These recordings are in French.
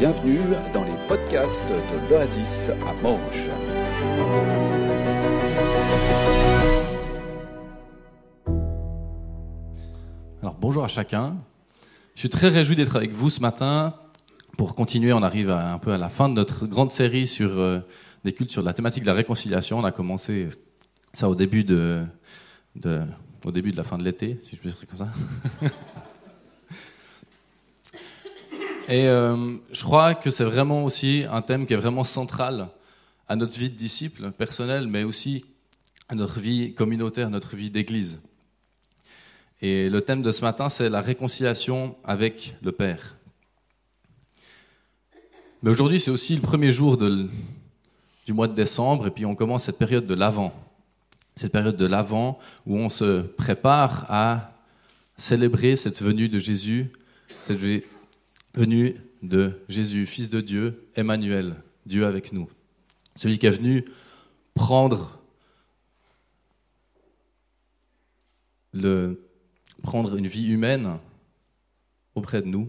bienvenue dans les podcasts de l'Oasis à Morges. Alors bonjour à chacun, je suis très réjoui d'être avec vous ce matin pour continuer. On arrive un peu à la fin de notre grande série sur des cultes sur la thématique de la réconciliation. On a commencé ça au début de la fin de l'été, si je peux dire comme ça. Et je crois que c'est vraiment aussi un thème qui est vraiment central à notre vie de disciple personnel, mais aussi à notre vie communautaire, notre vie d'église. Et le thème de ce matin, c'est la réconciliation avec le Père. Mais aujourd'hui, c'est aussi le premier jour du mois de décembre, et puis on commence cette période de l'Avent. Cette période de l'Avent où on se prépare à célébrer cette venue de Jésus, cette venue de Jésus, Fils de Dieu, Emmanuel, Dieu avec nous. Celui qui est venu prendre une vie humaine auprès de nous.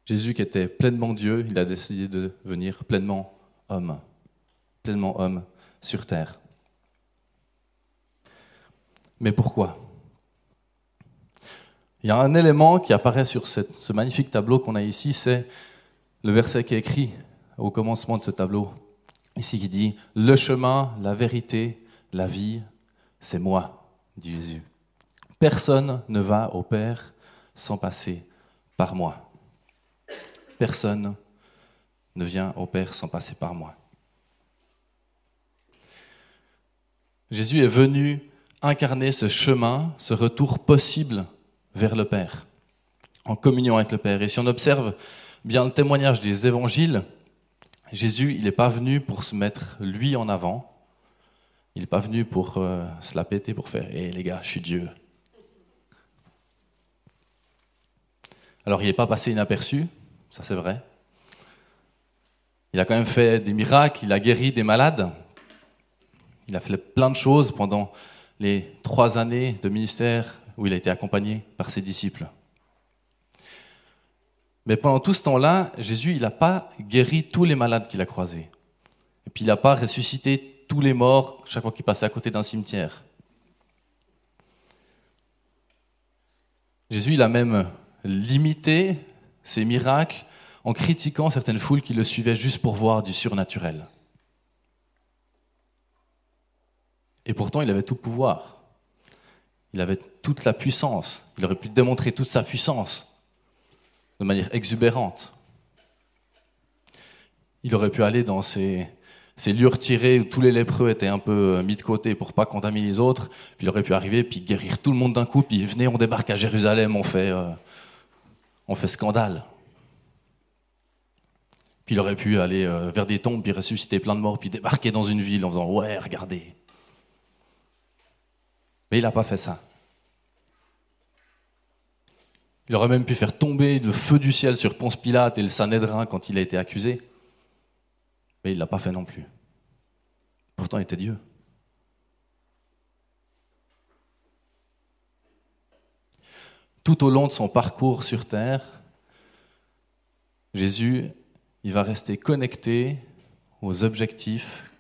Jésus qui était pleinement Dieu, il a décidé de devenir pleinement homme sur terre. Mais pourquoi ? Il y a un élément qui apparaît sur ce magnifique tableau qu'on a ici, c'est le verset qui est écrit au commencement de ce tableau, ici qui dit « Le chemin, la vérité, la vie, c'est moi », dit Jésus. « Personne ne va au Père sans passer par moi. Personne ne vient au Père sans passer par moi. » Jésus est venu incarner ce chemin, ce retour possible vers le Père, en communion avec le Père. Et si on observe bien le témoignage des évangiles, Jésus, il n'est pas venu pour se mettre lui en avant, il n'est pas venu pour se la péter, pour faire « Hé les gars, je suis Dieu ». Alors il n'est pas passé inaperçu, ça c'est vrai. Il a quand même fait des miracles, il a guéri des malades, il a fait plein de choses pendant les 3 années de ministère où il a été accompagné par ses disciples. Mais pendant tout ce temps-là, Jésus, il n'a pas guéri tous les malades qu'il a croisés. Et puis il n'a pas ressuscité tous les morts chaque fois qu'il passait à côté d'un cimetière. Jésus, il a même limité ses miracles en critiquant certaines foules qui le suivaient juste pour voir du surnaturel. Et pourtant, il avait tout pouvoir. Il avait toute la puissance. Il aurait pu démontrer toute sa puissance de manière exubérante. Il aurait pu aller dans ces lieux retirés où tous les lépreux étaient un peu mis de côté pour ne pas contaminer les autres. Puis il aurait pu arriver puis guérir tout le monde d'un coup. Puis venez, on débarque à Jérusalem, on fait scandale. Puis il aurait pu aller vers des tombes puis ressusciter plein de morts puis débarquer dans une ville en faisant « Ouais, regardez ». Mais il n'a pas fait ça. Il aurait même pu faire tomber le feu du ciel sur Ponce Pilate et le Sanhédrin quand il a été accusé. Mais il ne l'a pas fait non plus. Pourtant, il était Dieu. Tout au long de son parcours sur terre, Jésus, il va rester connecté aux objectifs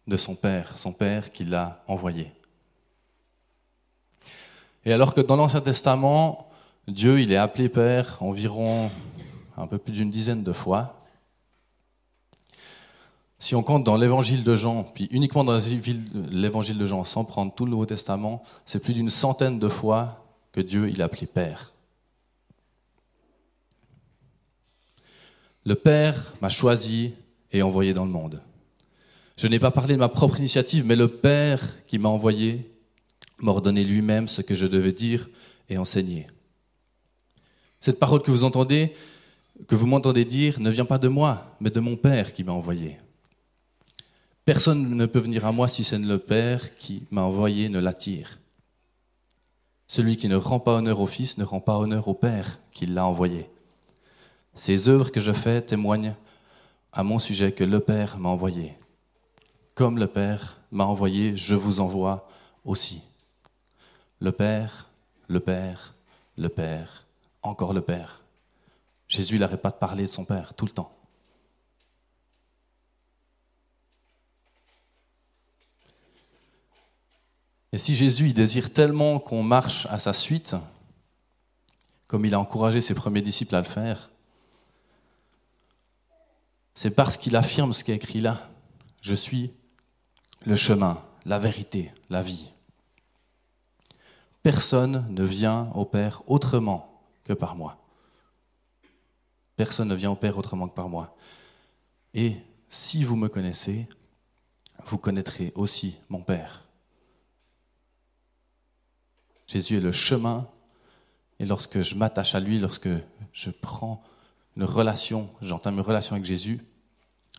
de son Père qui l'a envoyé. Et alors que dans l'Ancien Testament, Dieu, il est appelé Père environ un peu plus d'une dizaine de fois. Si on compte dans l'Évangile de Jean, puis uniquement dans l'Évangile de Jean, sans prendre tout le Nouveau Testament, c'est plus d'une centaine de fois que Dieu, il est appelé Père. Le Père m'a choisi et envoyé dans le monde. Je n'ai pas parlé de ma propre initiative, mais le Père qui m'a envoyé m'a ordonné lui-même ce que je devais dire et enseigner. Cette parole que vous m'entendez dire, ne vient pas de moi, mais de mon Père qui m'a envoyé. Personne ne peut venir à moi si c'est le Père qui m'a envoyé ne l'attire. Celui qui ne rend pas honneur au Fils ne rend pas honneur au Père qui l'a envoyé. Ces œuvres que je fais témoignent à mon sujet que le Père m'a envoyé. Comme le Père m'a envoyé, je vous envoie aussi. Le Père, le Père, le Père, encore le Père. Jésus n'arrête pas de parler de son Père tout le temps. Et si Jésus il désire tellement qu'on marche à sa suite, comme il a encouragé ses premiers disciples à le faire, c'est parce qu'il affirme ce qui est écrit là. Je suis le chemin, la vérité, la vie. Personne ne vient au Père autrement que par moi. Personne ne vient au Père autrement que par moi. Et si vous me connaissez, vous connaîtrez aussi mon Père. Jésus est le chemin, et lorsque je m'attache à lui, lorsque je prends une relation, j'entame une relation avec Jésus,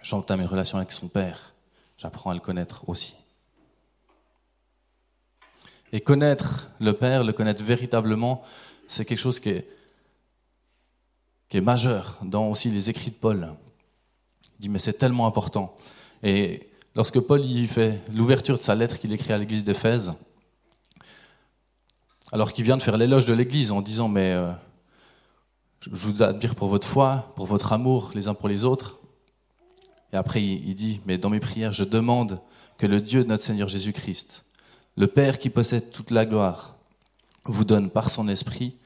j'entame une relation avec son Père, j'apprends à le connaître aussi. Et connaître le Père, le connaître véritablement, c'est quelque chose qui est majeur dans aussi les écrits de Paul. Il dit, mais c'est tellement important. Et lorsque Paul y fait l'ouverture de sa lettre qu'il écrit à l'église d'Éphèse, alors qu'il vient de faire l'éloge de l'église en disant, mais je vous admire pour votre foi, pour votre amour les uns pour les autres. Et après, il dit, mais dans mes prières, je demande que le Dieu de notre Seigneur Jésus-Christ, le Père qui possède toute la gloire, vous donne par son esprit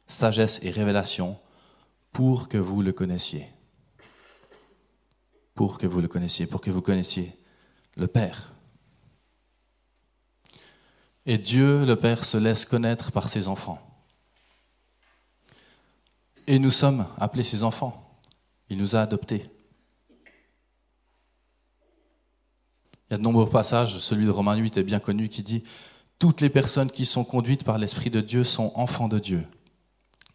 sagesse et révélation pour que vous le connaissiez. Pour que vous le connaissiez, pour que vous connaissiez le Père. Et Dieu, le Père, se laisse connaître par ses enfants. Et nous sommes appelés ses enfants. Il nous a adoptés. Il y a de nombreux passages, celui de Romains 8 est bien connu, qui dit « Toutes les personnes qui sont conduites par l'Esprit de Dieu sont enfants de Dieu.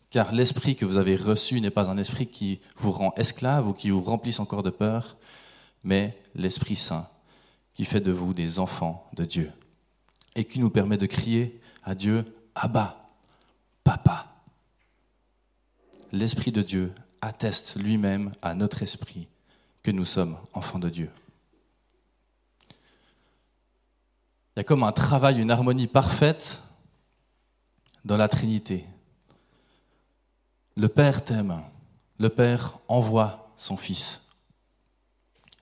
Car l'Esprit que vous avez reçu n'est pas un esprit qui vous rend esclave ou qui vous remplisse encore de peur, mais l'Esprit Saint qui fait de vous des enfants de Dieu et qui nous permet de crier à Dieu « Abba, Papa ». L'Esprit de Dieu atteste lui-même à notre esprit que nous sommes enfants de Dieu. Il y a comme un travail, une harmonie parfaite dans la Trinité. Le Père t'aime, le Père envoie son Fils.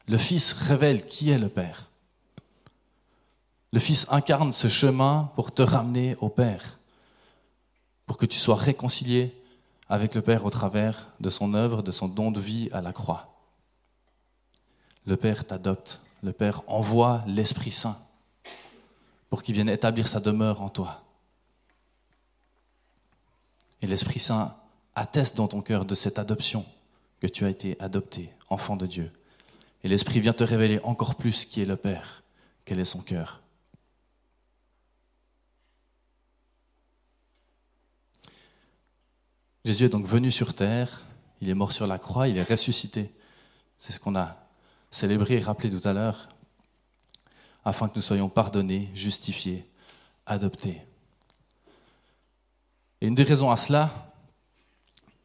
Le Fils révèle qui est le Père. Le Fils incarne ce chemin pour te ramener au Père, pour que tu sois réconcilié avec le Père au travers de son œuvre, de son don de vie à la croix. Le Père t'adopte, le Père envoie l'Esprit Saint pour qu'il vienne établir sa demeure en toi. Et l'Esprit Saint atteste dans ton cœur de cette adoption, que tu as été adopté, enfant de Dieu. Et l'Esprit vient te révéler encore plus qui est le Père, quel est son cœur. Jésus est donc venu sur terre, il est mort sur la croix, il est ressuscité. C'est ce qu'on a célébré et rappelé tout à l'heure, afin que nous soyons pardonnés, justifiés, adoptés. Et une des raisons à cela,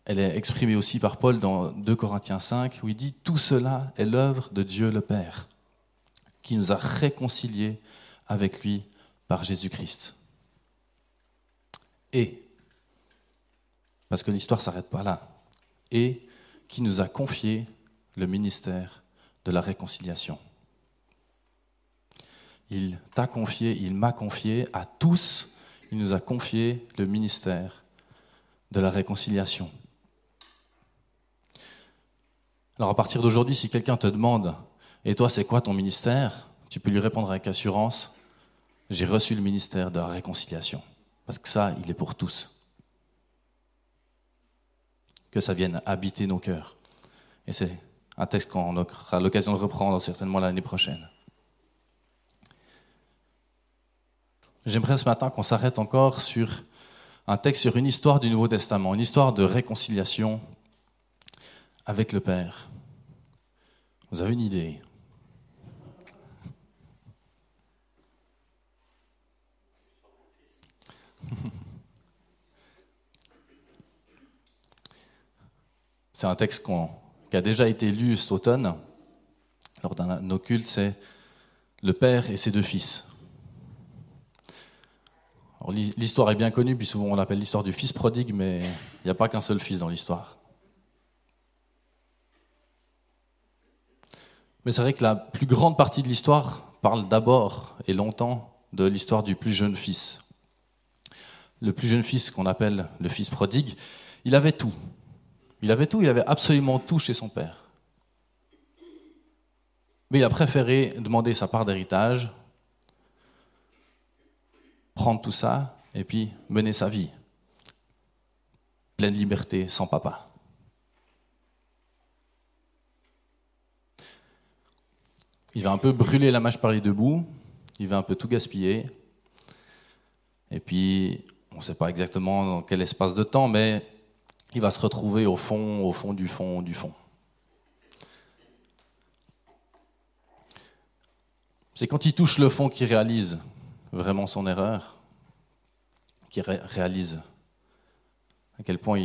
elle est exprimée aussi par Paul dans 2 Corinthiens 5, où il dit « Tout cela est l'œuvre de Dieu le Père, qui nous a réconciliés avec lui par Jésus-Christ. » Et, parce que l'histoire ne s'arrête pas là, et qui nous a confié le ministère de la réconciliation. Il t'a confié, il m'a confié, à tous, il nous a confié le ministère de la réconciliation. Alors à partir d'aujourd'hui, si quelqu'un te demande « Et toi, c'est quoi ton ministère ?» tu peux lui répondre avec assurance « J'ai reçu le ministère de la réconciliation. » Parce que ça, il est pour tous. Que ça vienne habiter nos cœurs. Et c'est un texte qu'on aura l'occasion de reprendre certainement l'année prochaine. J'aimerais ce matin qu'on s'arrête encore sur un texte, sur une histoire du Nouveau Testament, une histoire de réconciliation avec le Père. Vous avez une idée? C'est un texte qui a déjà été lu cet automne, lors d'un de nos cultes, c'est le Père et ses deux fils. Alors, l'histoire est bien connue, puis souvent on l'appelle l'histoire du fils prodigue, mais il n'y a pas qu'un seul fils dans l'histoire. Mais c'est vrai que la plus grande partie de l'histoire parle d'abord et longtemps de l'histoire du plus jeune fils. Le plus jeune fils, qu'on appelle le fils prodigue, il avait tout. Il avait absolument tout chez son père. Mais il a préféré demander sa part d'héritage, prendre tout ça et puis mener sa vie. Pleine liberté, sans papa. Il va un peu brûler la mâche par les deux bouts, il va un peu tout gaspiller. Et puis, on ne sait pas exactement dans quel espace de temps, mais il va se retrouver au fond du fond du fond. C'est quand il touche le fond qu'il réalise vraiment son erreur, qu'il réalise à quel point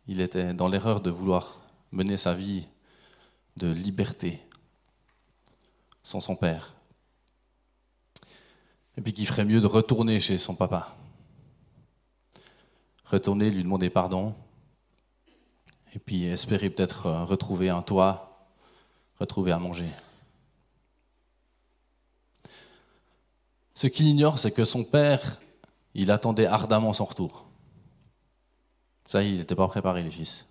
il était dans l'erreur de vouloir mener sa vie de liberté sans son père. Et puis qu'il ferait mieux de retourner chez son papa. Retourner, lui demander pardon, et puis espérer peut-être retrouver un toit, retrouver à manger. Ce qu'il ignore, c'est que son père, il attendait ardemment son retour. Ça, il n'était pas préparé, les fils.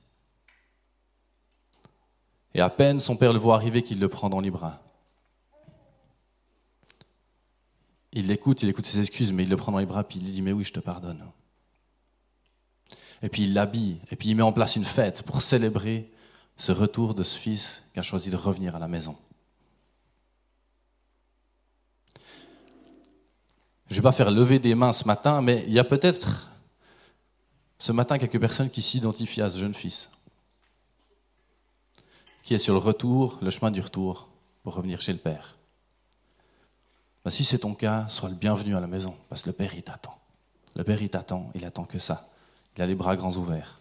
Et à peine son père le voit arriver qu'il le prend dans les bras. Il écoute ses excuses, mais il le prend dans les bras, puis il lui dit « Mais oui, je te pardonne ». Et puis il l'habille, et puis il met en place une fête pour célébrer ce retour de ce fils qui a choisi de revenir à la maison. Je ne vais pas faire lever des mains ce matin, mais il y a peut-être ce matin quelques personnes qui s'identifient à ce jeune fils, qui est sur le chemin du retour pour revenir chez le Père. Ben, si c'est ton cas, sois le bienvenu à la maison, parce que le Père, il t'attend. Le Père, il t'attend, il attend que ça. Il a les bras grands ouverts.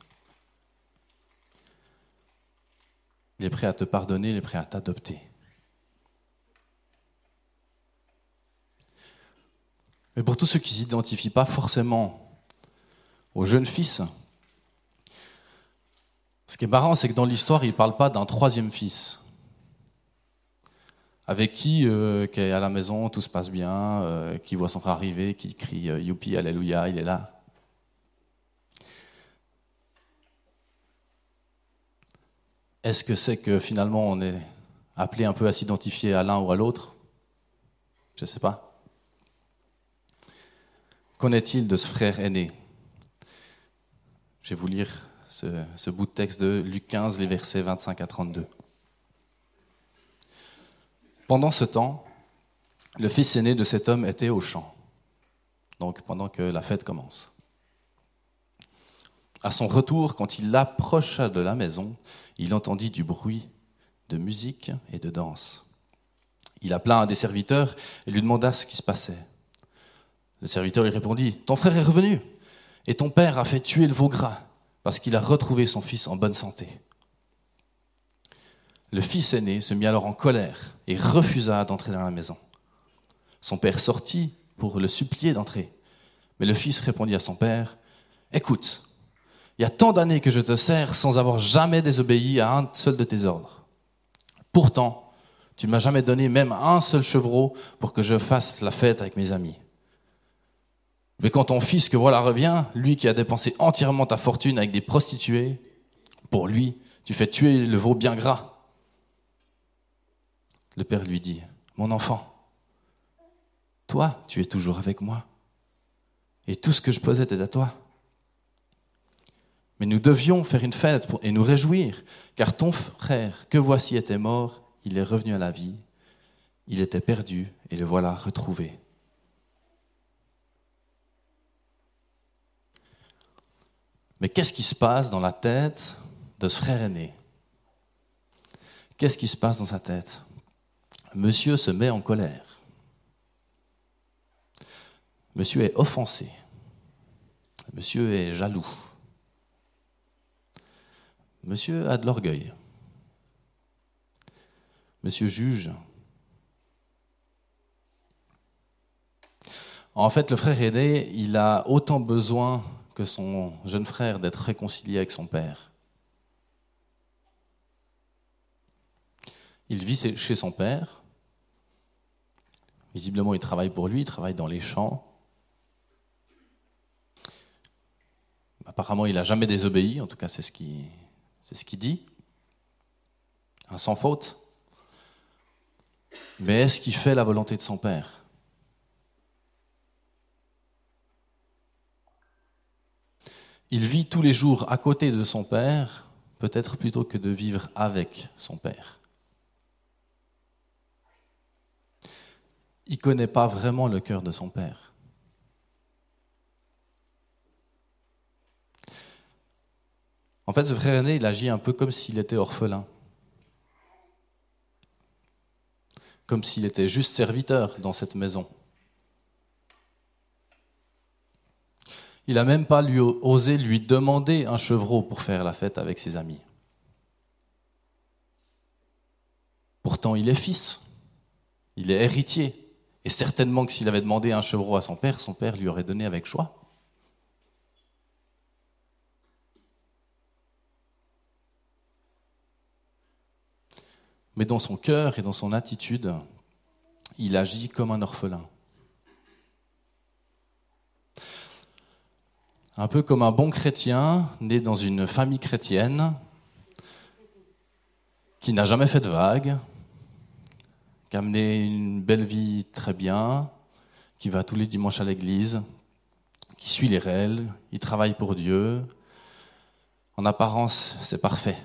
Il est prêt à te pardonner, il est prêt à t'adopter. Mais pour tous ceux qui ne s'identifient pas forcément au jeune fils, ce qui est marrant, c'est que dans l'histoire, il ne parle pas d'un troisième fils, avec qui est à la maison, tout se passe bien, qui voit son frère arriver, qui crie « Youpi, Alléluia, il est là ». Est-ce que c'est que finalement on est appelé un peu à s'identifier à l'un ou à l'autre ? Je ne sais pas. Qu'en est-il de ce frère aîné ? Je vais vous lire ce bout de texte de Luc 15, les versets 25 à 32. Pendant ce temps, le fils aîné de cet homme était au champ, donc pendant que la fête commence. À son retour, quand il approcha de la maison, il entendit du bruit de musique et de danse. Il appela un des serviteurs et lui demanda ce qui se passait. Le serviteur lui répondit « Ton frère est revenu et ton père a fait tuer le veau gras parce qu'il a retrouvé son fils en bonne santé. » Le fils aîné se mit alors en colère et refusa d'entrer dans la maison. Son père sortit pour le supplier d'entrer. Mais le fils répondit à son père « Écoute, il y a tant d'années que je te sers sans avoir jamais désobéi à un seul de tes ordres. Pourtant, tu ne m'as jamais donné même un seul chevreau pour que je fasse la fête avec mes amis. Mais quand ton fils que voilà revient, lui qui a dépensé entièrement ta fortune avec des prostituées, pour lui, tu fais tuer le veau bien gras. » Le père lui dit « Mon enfant, toi, tu es toujours avec moi, et tout ce que je possède est à toi. Mais nous devions faire une fête et nous réjouir, car ton frère, que voici était mort, il est revenu à la vie, il était perdu et le voilà retrouvé. » Mais qu'est-ce qui se passe dans la tête de ce frère aîné ? Qu'est-ce qui se passe dans sa tête ? Monsieur se met en colère. Monsieur est offensé. Monsieur est jaloux. Monsieur a de l'orgueil. Monsieur juge. En fait, le frère aîné, il a autant besoin que son jeune frère d'être réconcilié avec son père. il vit chez son père. Visiblement, il travaille pour lui, il travaille dans les champs. Apparemment, il n'a jamais désobéi, en tout cas, c'est ce qu'il dit. Sans faute. Mais est-ce qu'il fait la volonté de son père ? Il vit tous les jours à côté de son père, peut-être plutôt que de vivre avec son père. Il ne connaît pas vraiment le cœur de son père. En fait, ce frère aîné, il agit un peu comme s'il était orphelin. Comme s'il était juste serviteur dans cette maison. Il n'a même pas osé lui demander un chevreau pour faire la fête avec ses amis. Pourtant, il est fils, il est héritier. Et certainement que s'il avait demandé un chevreau à son père lui aurait donné avec joie. Mais dans son cœur et dans son attitude, il agit comme un orphelin. Un peu comme un bon chrétien, né dans une famille chrétienne, qui n'a jamais fait de vagues, qui a mené une belle vie très bien, qui va tous les dimanches à l'église, qui suit les règles, il travaille pour Dieu. En apparence, c'est parfait.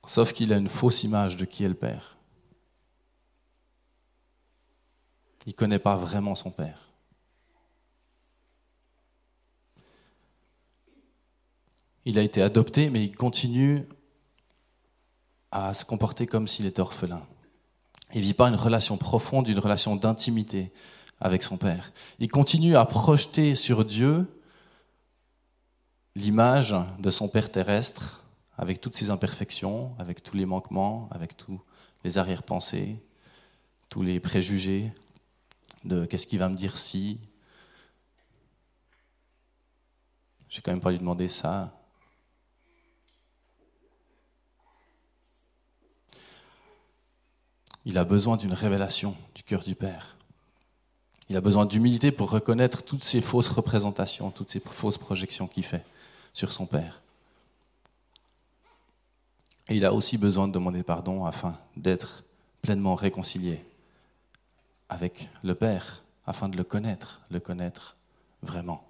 Sauf qu'il a une fausse image de qui est le Père. Il ne connaît pas vraiment son Père. Il a été adopté, mais il continue à se comporter comme s'il était orphelin. Il ne vit pas une relation profonde, une relation d'intimité avec son Père. Il continue à projeter sur Dieu l'image de son Père terrestre, avec toutes ses imperfections, avec tous les manquements, avec tous les arrière-pensées, tous les préjugés de qu'est-ce qu'il va me dire si. J'ai quand même pas lui demander ça. Il a besoin d'une révélation du cœur du Père. Il a besoin d'humilité pour reconnaître toutes ces fausses représentations, toutes ces fausses projections qu'il fait sur son Père. Et il a aussi besoin de demander pardon afin d'être pleinement réconcilié avec le Père, afin de le connaître vraiment.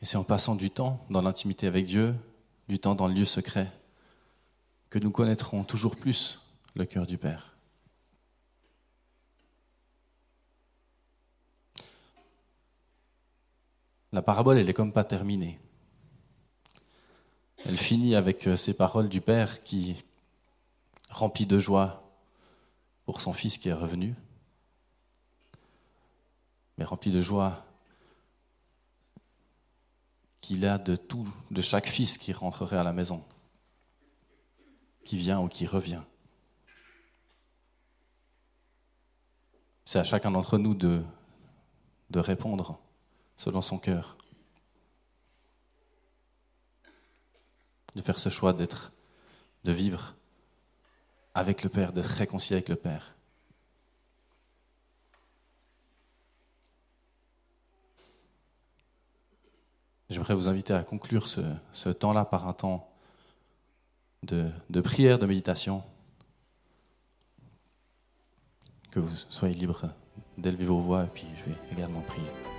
Et c'est en passant du temps dans l'intimité avec Dieu, du temps dans le lieu secret, que nous connaîtrons toujours plus le cœur du Père. La parabole, elle est comme pas terminée. Elle finit avec ces paroles du Père qui, rempli de joie pour son fils qui est revenu, mais rempli de joie qu'il a de chaque fils qui rentrerait à la maison, qui vient ou qui revient. C'est à chacun d'entre nous de répondre selon son cœur, de faire ce choix de vivre avec le Père, d'être réconcilié avec le Père. J'aimerais vous inviter à conclure ce temps-là par un temps de prière, de méditation. Que vous soyez libres d'élever vos voix et puis je vais également prier.